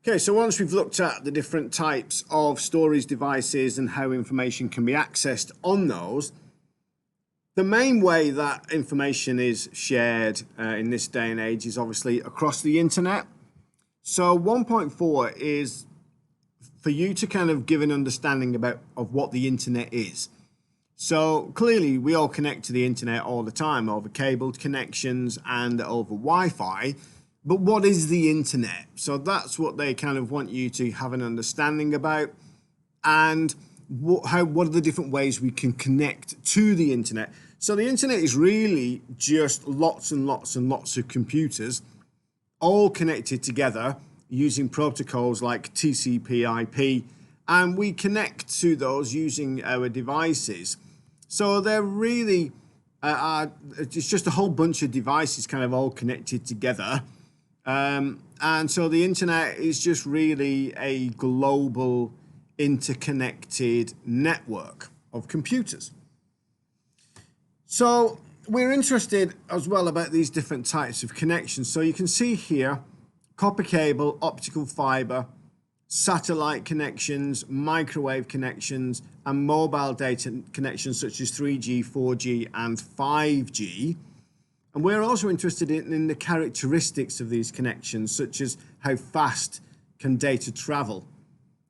Okay, so once we've looked at the different types of storage devices and how information can be accessed on those, the main way that information is shared in this day and age is obviously across the internet. So 1.4 is for you to kind of give an understanding of what the internet is. So clearly we all connect to the internet all the time over cabled connections and over Wi-Fi. But what is the internet? So that's what they kind of want you to have an understanding about, and what are the different ways we can connect to the internet. So the internet is really just lots and lots and lots of computers all connected together using protocols like TCP/IP, and we connect to those using our devices. So they're really it's just a whole bunch of devices kind of all connected together. And so the internet is just really a global interconnected network of computers. So we're interested as well about these different types of connections. So you can see here copper cable, optical fiber, satellite connections, microwave connections, and mobile data connections such as 3G, 4G, and 5G. And we're also interested in the characteristics of these connections, such as how fast can data travel?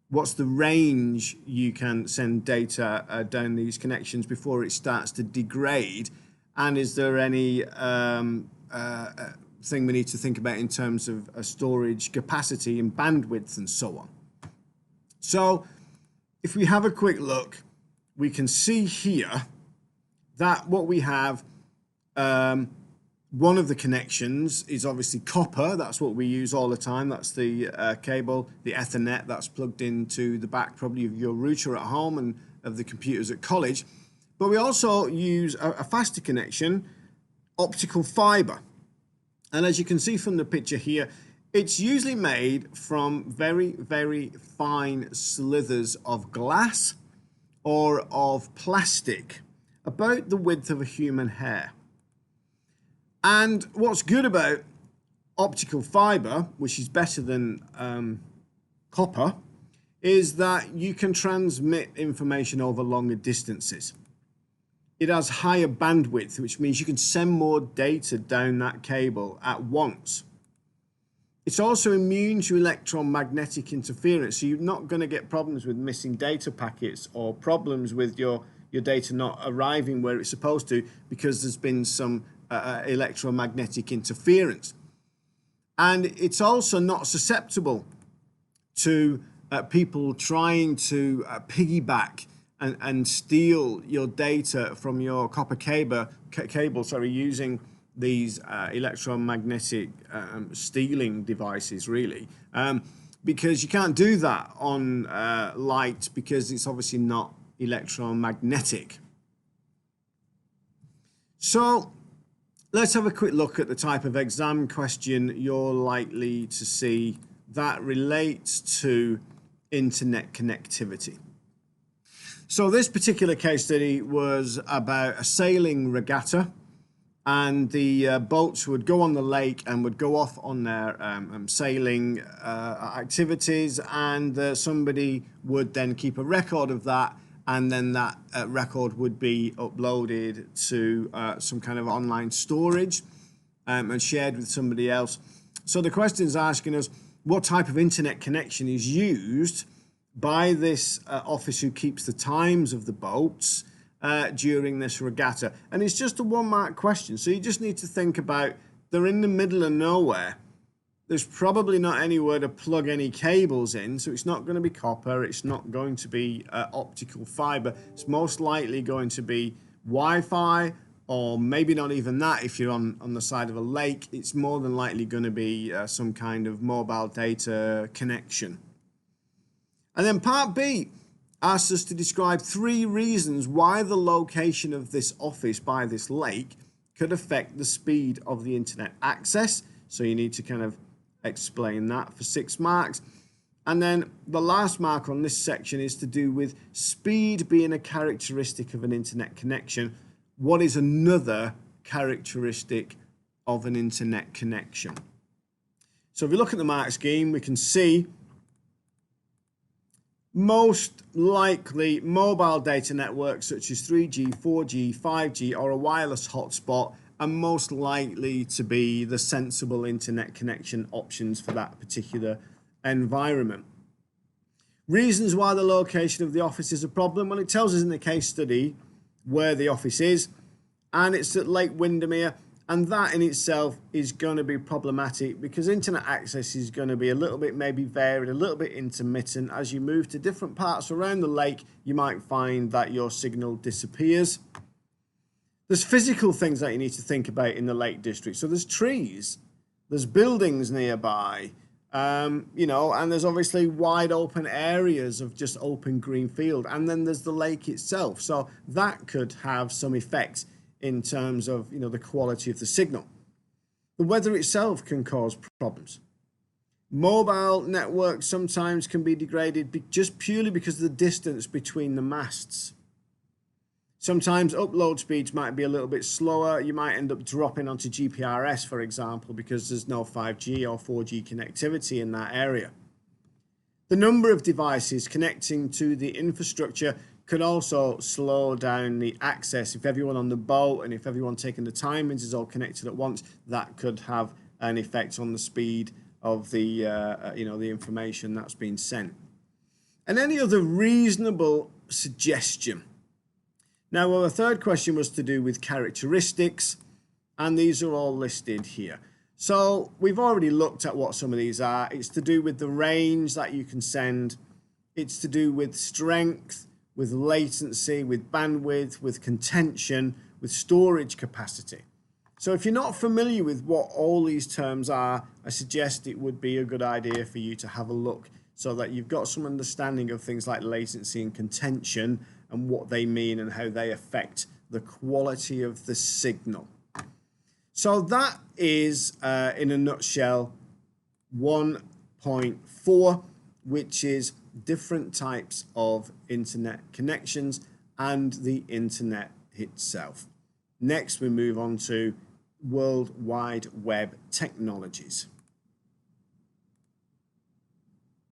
What's the range you can send data down these connections before it starts to degrade? And is there any thing we need to think about in terms of storage capacity and bandwidth and so on? So if we have a quick look, we can see here that what we have, one of the connections is obviously copper. That's what we use all the time. That's the cable, the Ethernet that's plugged into the back probably of your router at home and of the computers at college. But we also use a faster connection, optical fiber. And as you can see from the picture here, it's usually made from very, very fine slithers of glass or of plastic, about the width of a human hair. And what's good about optical fiber, which is better than copper, is that you can transmit information over longer distances. It has higher bandwidth, which means you can send more data down that cable at once. It's also immune to electromagnetic interference, so you're not going to get problems with missing data packets or problems with your data not arriving where it's supposed to because there's been some electromagnetic interference. And it's also not susceptible to people trying to piggyback and steal your data from your copper cable, using these electromagnetic stealing devices, really, because you can't do that on light because it's obviously not electromagnetic. So let's have a quick look at the type of exam question you're likely to see that relates to internet connectivity. So this particular case study was about a sailing regatta, and the boats would go on the lake and would go off on their sailing activities, and somebody would then keep a record of that, and then that record would be uploaded to some kind of online storage and shared with somebody else. So the question is asking us what type of internet connection is used by this officer who keeps the times of the boats during this regatta. And it's just a one-mark question, so you just need to think about, they're in the middle of nowhere. There's probably not anywhere to plug any cables in, so it's not going to be copper, it's not going to be optical fiber. It's most likely going to be Wi-Fi, or maybe not even that. If you're on the side of a lake, it's more than likely going to be some kind of mobile data connection. And then part B asks us to describe 3 reasons why the location of this office by this lake could affect the speed of the internet access. So you need to kind of explain that for 6 marks. And then the last mark on this section is to do with speed being a characteristic of an internet connection. What is another characteristic of an internet connection? So if we look at the mark scheme, we can see Most likely, mobile data networks such as 3G, 4G, 5G, or a wireless hotspot are most likely to be the sensible internet connection options for that particular environment. Reasons why the location of the office is a problem. Well, it tells us in the case study where the office is, and it's at Lake Windermere. And that in itself is going to be problematic because internet access is going to be a little bit maybe varied, a little bit intermittent. As you move to different parts around the lake, you might find that your signal disappears. There's physical things that you need to think about in the Lake District. So there's trees, there's buildings nearby, and there's obviously wide open areas of just open green field. And then there's the lake itself. So that could have some effects in terms of the quality of the signal. The weather itself can cause problems. Mobile networks sometimes can be degraded just purely because of the distance between the masts. Sometimes upload speeds might be a little bit slower. You might end up dropping onto GPRS, for example, because there's no 5G or 4G connectivity in that area. The number of devices connecting to the infrastructure could also slow down the access. If everyone on the boat and if everyone taking the timings is all connected at once, that could have an effect on the speed of the the information that's being sent. And any other reasonable suggestion. Now, the third question was to do with characteristics, and these are all listed here. So we've already looked at what some of these are. It's to do with the range that you can send. It's to do with strength, with latency, with bandwidth, with contention, with storage capacity. So if you're not familiar with what all these terms are, I suggest it would be a good idea for you to have a look so that you've got some understanding of things like latency and contention and what they mean and how they affect the quality of the signal. So that is, in a nutshell, 1.4, which is different types of internet connections and the internet itself. Next, we move on to World Wide Web technologies.